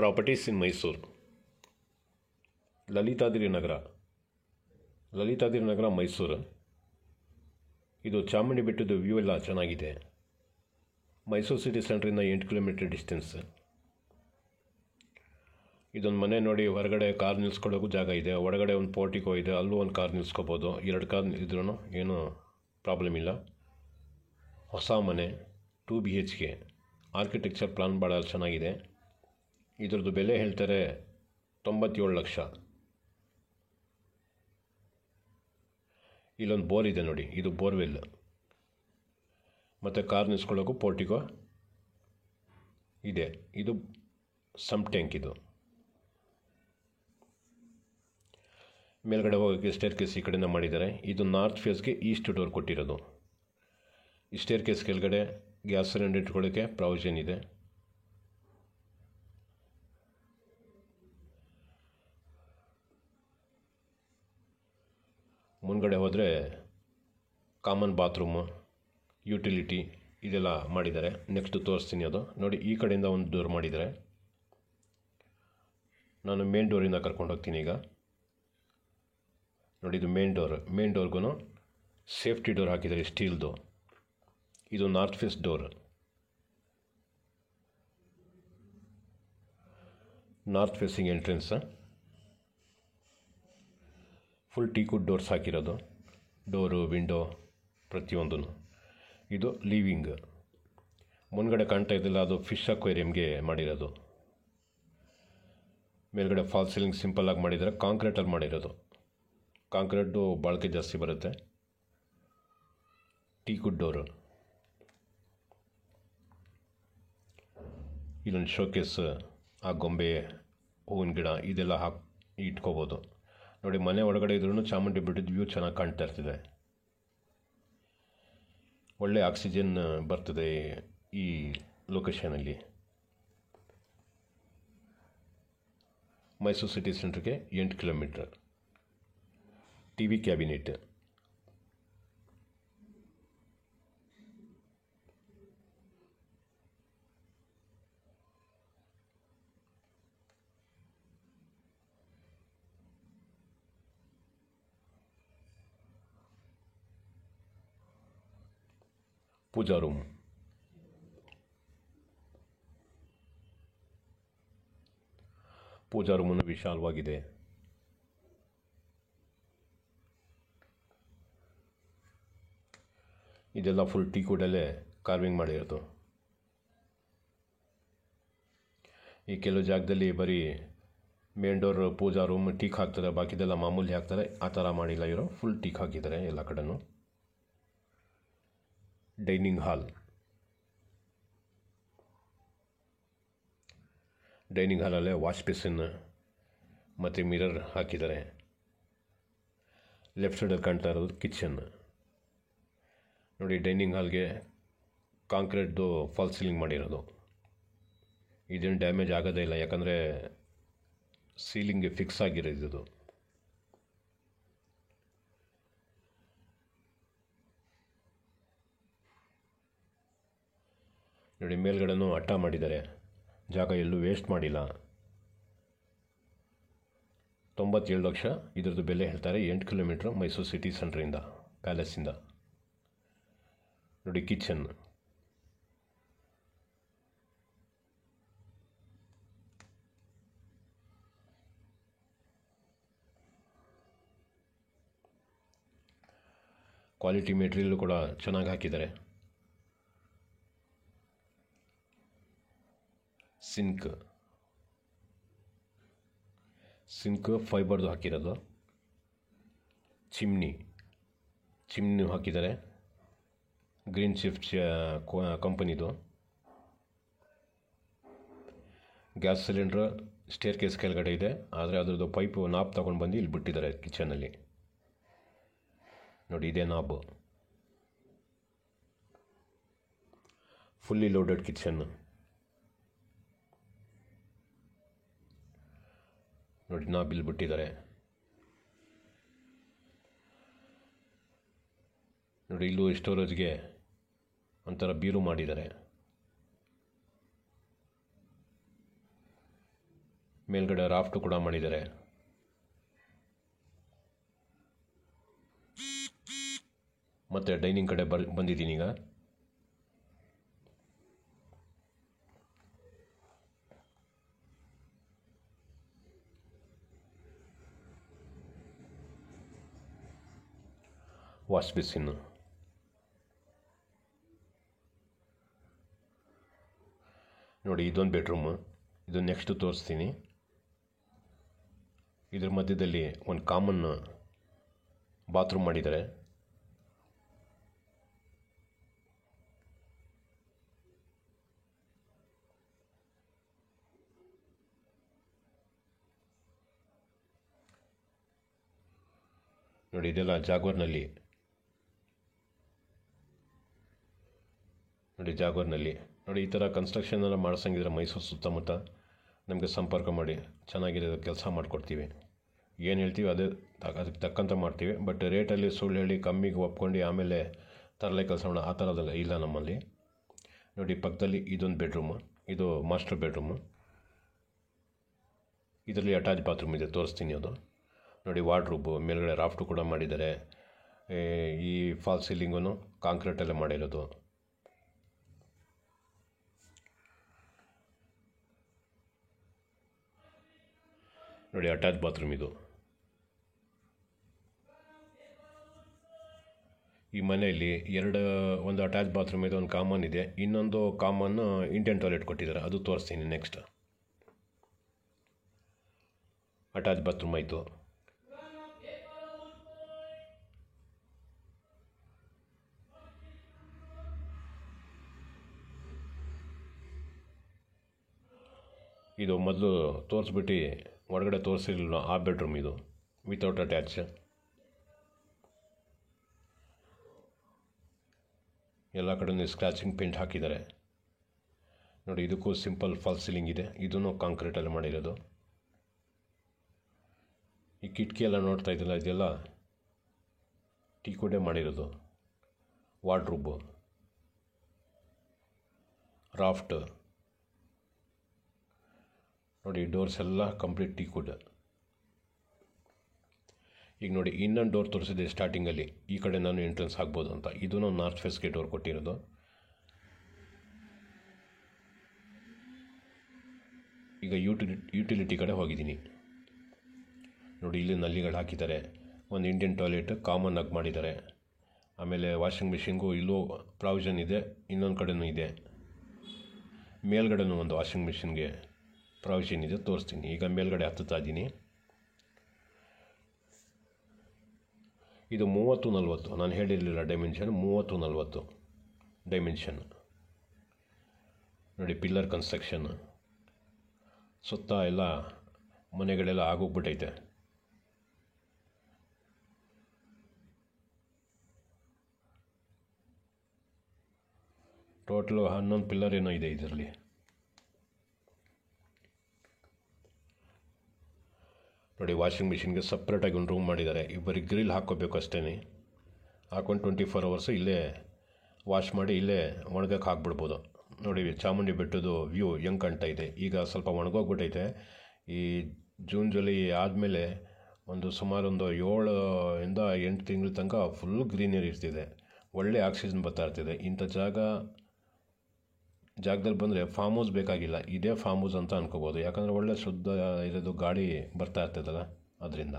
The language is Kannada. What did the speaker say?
Properties in Mysuru. ಲಲಿತಾದ್ರಿ ನಗರ, ಲಲಿತಾದ್ರಿ ನಗರ ಮೈಸೂರು. ಇದು ಚಾಮುಂಡಿ ಬೆಟ್ಟದ ವ್ಯೂ ಎಲ್ಲ ಚೆನ್ನಾಗಿದೆ. ಮೈಸೂರು ಸಿಟಿ ಸೆಂಟ್ರಿಂದ 8 ಕಿಲೋಮೀಟರ್ ಡಿಸ್ಟೆನ್ಸ್. ಇದೊಂದು ಮನೆ ನೋಡಿ, ಹೊರಗಡೆ ಕಾರ್ ನಿಲ್ಸ್ಕೊಳ್ಳೋಕ್ಕೂ ಜಾಗ ಇದೆ, ಒಳಗಡೆ ಒಂದು ಪೋರ್ಟಿಕೋ ಇದೆ, ಅಲ್ಲೂ ಒಂದು ಕಾರ್ ನಿಲ್ಸ್ಕೋಬೋದು. 2 ಕಾರ್ ಇದ್ರೂ ಏನೂ ಪ್ರಾಬ್ಲಮ್ ಇಲ್ಲ. ಹೊಸ ಮನೆ, 2 BHK. ಆರ್ಕಿಟೆಕ್ಚರ್ ಪ್ಲಾನ್ ಭಾಳ ಚೆನ್ನಾಗಿದೆ. ಇದ್ರದ್ದು ಬೆಲೆ ಹೇಳ್ತಾರೆ 97 ಲಕ್ಷ. ಇಲ್ಲೊಂದು ಬೋರ್ ಇದೆ ನೋಡಿ, ಇದು ಬೋರ್ವೆಲ್. ಮತ್ತು ಕಾರ್ ನಿಲ್ಸ್ಕೊಳ್ಳೋಕ್ಕೂ ಪೋರ್ಟಿಕೋ ಇದೆ. ಇದು ಸಮ್ ಟ್ಯಾಂಕ್. ಇದು ಮೇಲ್ಗಡೆ ಹೋಗೋಕ್ಕೆ ಸ್ಟೇರ್ ಕೇಸ್ ಈ ಕಡೆಯಿಂದ ಮಾಡಿದ್ದಾರೆ. ಇದು ನಾರ್ತ್ ಫೇಸ್ಗೆ ಈಸ್ಟ್ ಡೋರ್ ಕೊಟ್ಟಿರೋದು. ಈ ಸ್ಟೇರ್ ಕೇಸ್ ಕೆಳಗಡೆ ಗ್ಯಾಸ್ ಸಿಲಿಂಡರ್ ಇಟ್ಕೊಳ್ಳೋಕ್ಕೆ ಪ್ರಾವಿಷನ್ ಇದೆ. ಮುಂದ್ಗಡೆ ಹೋದರೆ ಕಾಮನ್ ಬಾತ್ರೂಮು, ಯುಟಿಲಿಟಿ ಇದೆಲ್ಲ ಮಾಡಿದ್ದಾರೆ. ನೆಕ್ಸ್ಟ್ ತೋರಿಸ್ತೀನಿ. ಅದು ನೋಡಿ, ಈ ಕಡೆಯಿಂದ ಒಂದು ಡೋರ್ ಮಾಡಿದ್ದಾರೆ. ನಾನು ಮೇನ್ ಡೋರಿಂದ ಕರ್ಕೊಂಡು ಹೋಗ್ತೀನಿ ಈಗ. ನೋಡಿ, ಇದು ಮೇನ್ ಡೋರ್. ಮೇನ್ ಡೋರ್ಗೂ ಸೇಫ್ಟಿ ಡೋರ್ ಹಾಕಿದ್ದಾರೆ, ಸ್ಟೀಲ್ದು. ಇದು north face door. North facing entrance. Full teakwood doors ಹಾಕಿರೋದು, ಡೋರು, ವಿಂಡೋ ಪ್ರತಿಯೊಂದೂ. ಇದು ಲಿವಿಂಗ್. ಮುಂದ್ಗಡೆ ಕಾಣ್ತಾ ಇದ್ದಿಲ್ಲ, ಅದು ಫಿಶ್ ಅಕ್ವೇರಿಯಮ್ಗೆ ಮಾಡಿರೋದು. ಮೇಲ್ಗಡೆ ಫಾಲ್ ಸೀಲಿಂಗ್ ಸಿಂಪಲ್ಲಾಗಿ ಮಾಡಿದರೆ, ಕಾಂಕ್ರೀಟಲ್ಲಿ ಮಾಡಿರೋದು. ಕಾಂಕ್ರೀಟ್ದು ಬಾಳಿಕೆ ಜಾಸ್ತಿ ಬರುತ್ತೆ. ಟೀಕುಡ್ ಡೋರು. ಇಲ್ಲೊಂದು ಶೋಕೇಸ್, ಆ ಗೊಂಬೆ, ಹೂವಿನ ಗಿಡ ಇದೆಲ್ಲ ಇಟ್ಕೋಬೋದು. ನೋಡಿ, ಮನೆ ಒಳಗಡೆ ಇದ್ರೂ ಚಾಮುಂಡಿ ಬೆಟ್ಟದ ವ್ಯೂ ಚೆನ್ನಾಗಿ ಕಾಣ್ತಾ ಇರ್ತದೆ. ಒಳ್ಳೆ ಆಕ್ಸಿಜನ್ ಬರ್ತದೆ ಈ ಲೊಕೇಶನಲ್ಲಿ. ಮೈಸೂರು ಸಿಟಿ ಸೆಂಟ್ರಿಗೆ 8 kilometre. TV cabinet. Pooja room. Pooja ರೂಮನ್ನು ವಿಶಾಲವಾಗಿದೆ. ಇದೆಲ್ಲ ಫುಲ್ ಟೀಕುಡಲ್ಲೇ ಕಾರ್ವಿಂಗ್ ಮಾಡಿರೋದು. ಈ ಕೆಲವು ಜಾಗದಲ್ಲಿ ಬರೀ ಮೇನ್ ಡೋರ್, ಪೂಜಾ ರೂಮ್ ಟೀಕ್ ಹಾಕ್ತಾರೆ, ಬಾಕಿದೆಲ್ಲ ಮಾಮೂಲಿ ಹಾಕ್ತಾರೆ. ಆ ಥರ ಮಾಡಿಲ್ಲ ಇವರು, ಫುಲ್ ಟೀಕ್ ಹಾಕಿದ್ದಾರೆ ಎಲ್ಲ ಕಡೆನೂ. Dining hall. ಡೈನಿಂಗ್ ಹಾಲಲ್ಲೇ ವಾಶ್ ಬೇಸಿನ್ ಮತ್ತು ಮಿರರ್ ಹಾಕಿದ್ದಾರೆ. ಲೆಫ್ಟ್ ಸೈಡಲ್ಲಿ ಕಾಣ್ತಾ ಇರೋದು ಕಿಚನ್. ನೋಡಿ, ಡೈನಿಂಗ್ ಹಾಲ್ಗೆ ಕಾಂಕ್ರೀಟ್ದು ಫಾಲ್ ಸೀಲಿಂಗ್ ಮಾಡಿರೋದು. ಇದೇನು ಡ್ಯಾಮೇಜ್ ಆಗೋದೇ ಇಲ್ಲ, ಯಾಕಂದರೆ ಸೀಲಿಂಗ್ಗೆ ಫಿಕ್ಸ್ ಆಗಿರೋದು ಇದು. ನೋಡಿ, ಮೇಲ್ಗಡೆನೂ ಅಟ್ಟ ಮಾಡಿದ್ದಾರೆ. ಜಾಗ ಎಲ್ಲೂ ವೇಸ್ಟ್ ಮಾಡಿಲ್ಲ. 97 ಲಕ್ಷ ಇದ್ರದ್ದು ಬೆಲೆ ಹೇಳ್ತಾರೆ. 8 ಕಿಲೋಮೀಟ್ರ್ ಮೈಸೂರು ಸಿಟಿ ಸೆಂಟ್ರಿಂದ, ಪ್ಯಾಲೇಸಿಂದ. ನೋಡಿ, ಕಿಚನ್. ಕ್ವಾಲಿಟಿ ಮೆಟೀರಿಯಲ್ ಕೂಡ ಚೆನ್ನಾಗಿ ಹಾಕಿದ್ದಾರೆ. ಸಿಂಕ್ ಫೈಬರ್ದು ಹಾಕಿರೋದು. ಚಿಮ್ನಿ ಹಾಕಿದ್ದಾರೆ, ಗ್ರೀನ್ ಶಿಫ್ಟ್ ಕಂಪನಿದು. ಗ್ಯಾಸ್ ಸಿಲಿಂಡ್ರ್ ಸ್ಟೇರ್ ಕೇಸ್ ಕೆಳಗಡೆ ಇದೆ, ಆದರೆ ಅದರದ್ದು ಪೈಪು ನಾಬ್ ತೊಗೊಂಡು ಬಂದು ಇಲ್ಲಿ ಬಿಟ್ಟಿದ್ದಾರೆ ಕಿಚನಲ್ಲಿ. ನೋಡಿ, ಇದೇ ನಾಬ್. Fully loaded kitchen. ನೋಡಿ, ನಾಬ್ ಇಲ್ಲಿ ಬಿಟ್ಟಿದ್ದಾರೆ. ನೋಡಿ, ಇಲ್ಲೂ ಸ್ಟೋರೇಜ್ಗೆ ಒಂಥರ ಬೀರು ಮಾಡಿದ್ದಾರೆ. ಮೇಲ್ಗಡೆ ರಾಫ್ಟು ಕೂಡ ಮಾಡಿದ್ದಾರೆ. ಮತ್ತು ಡೈನಿಂಗ್ ಕಡೆ ಬಂದಿದ್ದೀನಿ ಈಗ. ವಾಶ್ ಬೇಸಿನ್ನು ನೋಡಿ, ಇದೊಂದು ಬೆಡ್ರೂಮು. ಇದು ನೆಕ್ಸ್ಟ್ ತೋರಿಸ್ತೀನಿ. ಇದ್ರ ಮಧ್ಯದಲ್ಲಿ ಒಂದು ಕಾಮನ್ ಬಾತ್ರೂಮ್ ಮಾಡಿದ್ದಾರೆ. ನೋಡಿ, ಇದೆಲ್ಲ ಜಾಗ್ವಾರ್ನಲ್ಲಿ ನೋಡಿ. ಈ ಥರ ಕನ್ಸ್ಟ್ರಕ್ಷನ್ ಎಲ್ಲ ಮಾಡಿಸಂಗಿದ್ರೆ ಮೈಸೂರು ಸುತ್ತಮುತ್ತ ನಮಗೆ ಸಂಪರ್ಕ ಮಾಡಿ, ಚೆನ್ನಾಗಿದೆ ಕೆಲಸ ಮಾಡಿಕೊಡ್ತೀವಿ. ಏನು ಹೇಳ್ತೀವಿ ಅದಕ್ಕೆ ತಕ್ಕಂತ ಮಾಡ್ತೀವಿ. ಬಟ್ ರೇಟಲ್ಲಿ ಸುಳ್ಳು ಹೇಳಿ ಕಮ್ಮಿಗೆ ಒಪ್ಕೊಂಡು ಆಮೇಲೆ ತರಲೆ ಕೆಲಸ ಮಾಡೋಣ ಆ ಥರದಲ್ಲ ಇಲ್ಲ ನಮ್ಮಲ್ಲಿ. ನೋಡಿ, ಪಕ್ಕದಲ್ಲಿ ಇದೊಂದು ಬೆಡ್ರೂಮು, ಇದು ಮಾಸ್ಟರ್ ಬೆಡ್ರೂಮು. ಇದರಲ್ಲಿ ಅಟ್ಯಾಚ್ ಬಾತ್ರೂಮ್ ಇದೆ, ತೋರಿಸ್ತೀನಿ ಅದು. ನೋಡಿ, ವಾರ್ಡ್ರೂಬು, ಮೇಲ್ಗಡೆ ರಾಫ್ಟು ಕೂಡ ಮಾಡಿದ್ದಾರೆ. ಈ ಫಾಲ್ ಸೀಲಿಂಗು ಕಾಂಕ್ರೀಟಲ್ಲೇ ಮಾಡಿರೋದು. ನೋಡಿ, ಅಟ್ಯಾಚ್ ಬಾತ್ರೂಮ್ ಇದು. ಈ ಮನೆಯಲ್ಲಿ ಒಂದು ಅಟ್ಯಾಚ್ ಬಾತ್ರೂಮ್ ಇದೆ, ಒಂದು ಕಾಮನ್ ಇದೆ, ಇನ್ನೊಂದು ಕಾಮನ್ ಇಂಡಿಯನ್ ಟಾಯ್ಲೆಟ್ ಕೊಟ್ಟಿದ್ದಾರೆ, ಅದು ತೋರಿಸ್ತೀನಿ ನೆಕ್ಸ್ಟ್. ಅಟ್ಯಾಚ್ ಬಾತ್ರೂಮ್ ಆಯಿತು. ಇದು ಮೊದಲು ತೋರಿಸ್ಬಿಟ್ಟು ಹೊರಗಡೆ ತೋರಿಸಿರಲಿಲ್ಲ, ಆ ಬೆಡ್ರೂಮ್ ಇದು ವಿತೌಟ್ ಅಟ್ಯಾಚ್. ಎಲ್ಲ ಕಡೆ ಸ್ಕ್ರಾಚಿಂಗ್ ಪೇಂಟ್ ಹಾಕಿದ್ದಾರೆ. ನೋಡಿ, ಇದಕ್ಕೂ ಸಿಂಪಲ್ ಫಾಲ್ ಸೀಲಿಂಗ್ ಇದೆ, ಇದನ್ನು ಕಾಂಕ್ರೀಟಲ್ಲಿ ಮಾಡಿರೋದು. ಈ ಕಿಟಕಿ ಎಲ್ಲ ನೋಡ್ತಾ ಇದ್ದಿಲ್ಲ, ಇದೆಲ್ಲ ಟೀಕುಡೇ ಮಾಡಿರೋದು. ವಾರ್ಡ್ರೂಬು, ರಾಫ್ಟ್ ನೋಡಿ, ಡೋರ್ಸ್ ಎಲ್ಲ ಕಂಪ್ಲೀಟ್ ಟೀಕುಡ್. ಈಗ ನೋಡಿ, ಇನ್ನೊಂದು ಡೋರ್ ತೋರಿಸಿದೆ ಸ್ಟಾರ್ಟಿಂಗಲ್ಲಿ, ಈ ಕಡೆ ನಾನು ಎಂಟ್ರೆನ್ಸ್ ಆಗ್ಬೋದು ಅಂತ. ಇದೂ ನಾರ್ತ್ ಫೇಸ್ಗೆ ಡೋರ್ ಕೊಟ್ಟಿರೋದು. ಈಗ ಯುಟಿಲಿಟಿ ಕಡೆ ಹೋಗಿದ್ದೀನಿ. ನೋಡಿ, ಇಲ್ಲಿ ನಲ್ಲಿಗಳು ಹಾಕಿದ್ದಾರೆ. ಒಂದು ಇಂಡಿಯನ್ ಟಾಯ್ಲೆಟ್ ಕಾಮನ್ ಆಗಿ ಮಾಡಿದ್ದಾರೆ. ಆಮೇಲೆ ವಾಷಿಂಗ್ ಮಿಷಿನ್ಗೂ ಇಲ್ಲೂ ಪ್ರಾವಿಷನ್ ಇದೆ, ಇನ್ನೊಂದು ಕಡೆನೂ ಇದೆ. ಮೇಲ್ಗಡೆನೂ ಒಂದು ವಾಷಿಂಗ್ ಮಿಷಿನ್ಗೆ ಪ್ರಾವಿಷನ್ ಇದೆ, ತೋರಿಸ್ತೀನಿ. ಈಗ ಮೇಲ್ಗಡೆ ಹತ್ತುತ್ತಾ ಇದ್ದೀನಿ. ಇದು 30-40, ನಾನು ಹೇಳಿರಲಿಲ್ಲ ಡೈಮೆನ್ಷನ್, 30-40 ಡೈಮೆನ್ಷನ್. ನೋಡಿ, ಪಿಲ್ಲರ್ ಕನ್ಸ್ಟ್ರಕ್ಷನ್ ಸುತ್ತ ಎಲ್ಲ ಮನೆಗಳೆಲ್ಲ ಆಗೋಗ್ಬಿಟ್ಟೈತೆ. ಟೋಟಲು 11 ಪಿಲ್ಲರ್ ಏನೋ ಇದೆ ಇದರಲ್ಲಿ. ನೋಡಿ, ವಾಷಿಂಗ್ ಮಿಷಿನ್ಗೆ ಸಪ್ರೇಟಾಗಿ ಒಂದು ರೂಮ್ ಮಾಡಿದ್ದಾರೆ. ಇಬ್ಬರಿಗೆ ಗ್ರಿಲ್ ಹಾಕ್ಕೋಬೇಕು ಅಷ್ಟೇ. ಹಾಕ್ಕೊಂಡು 24 hours ಇಲ್ಲೇ ವಾಶ್ ಮಾಡಿ ಇಲ್ಲೇ ಒಣಗಕ್ಕೆ ಹಾಕ್ಬಿಡ್ಬೋದು. ನೋಡಿ, ಚಾಮುಂಡಿ ಬೆಟ್ಟದ ವ್ಯೂ ಹೆಂಗೆ ಕಾಣ್ತಾ ಇದೆ. ಈಗ ಸ್ವಲ್ಪ ಒಣಗೋಗ್ಬಿಟ್ಟೈತೆ. ಈ ಜೂನ್ ಜುಲೈ ಆದಮೇಲೆ ಸುಮಾರು 7 ಇಂದ 8 ತಿಂಗಳ ತನಕ ಫುಲ್ ಗ್ರೀನರಿ ಇರ್ತಿದೆ, ಒಳ್ಳೆ ಆಕ್ಸಿಜನ್ ಬರ್ತಾ ಇರ್ತಿದೆ. ಇಂಥ ಜಾಗದಲ್ಲಿ ಬಂದರೆ ಫಾರ್ಮ್ ಹೌಸ್ ಬೇಕಾಗಿಲ್ಲ, ಇದೇ ಫಾರ್ಮ್ ಹೌಸ್ ಅಂತ ಅನ್ಕೋಬೋದು. ಯಾಕಂದರೆ ಒಳ್ಳೆ ಶುದ್ಧ ಇರೋದು ಗಾಳಿ ಬರ್ತಾ ಇರ್ತದಲ್ಲ, ಅದರಿಂದ.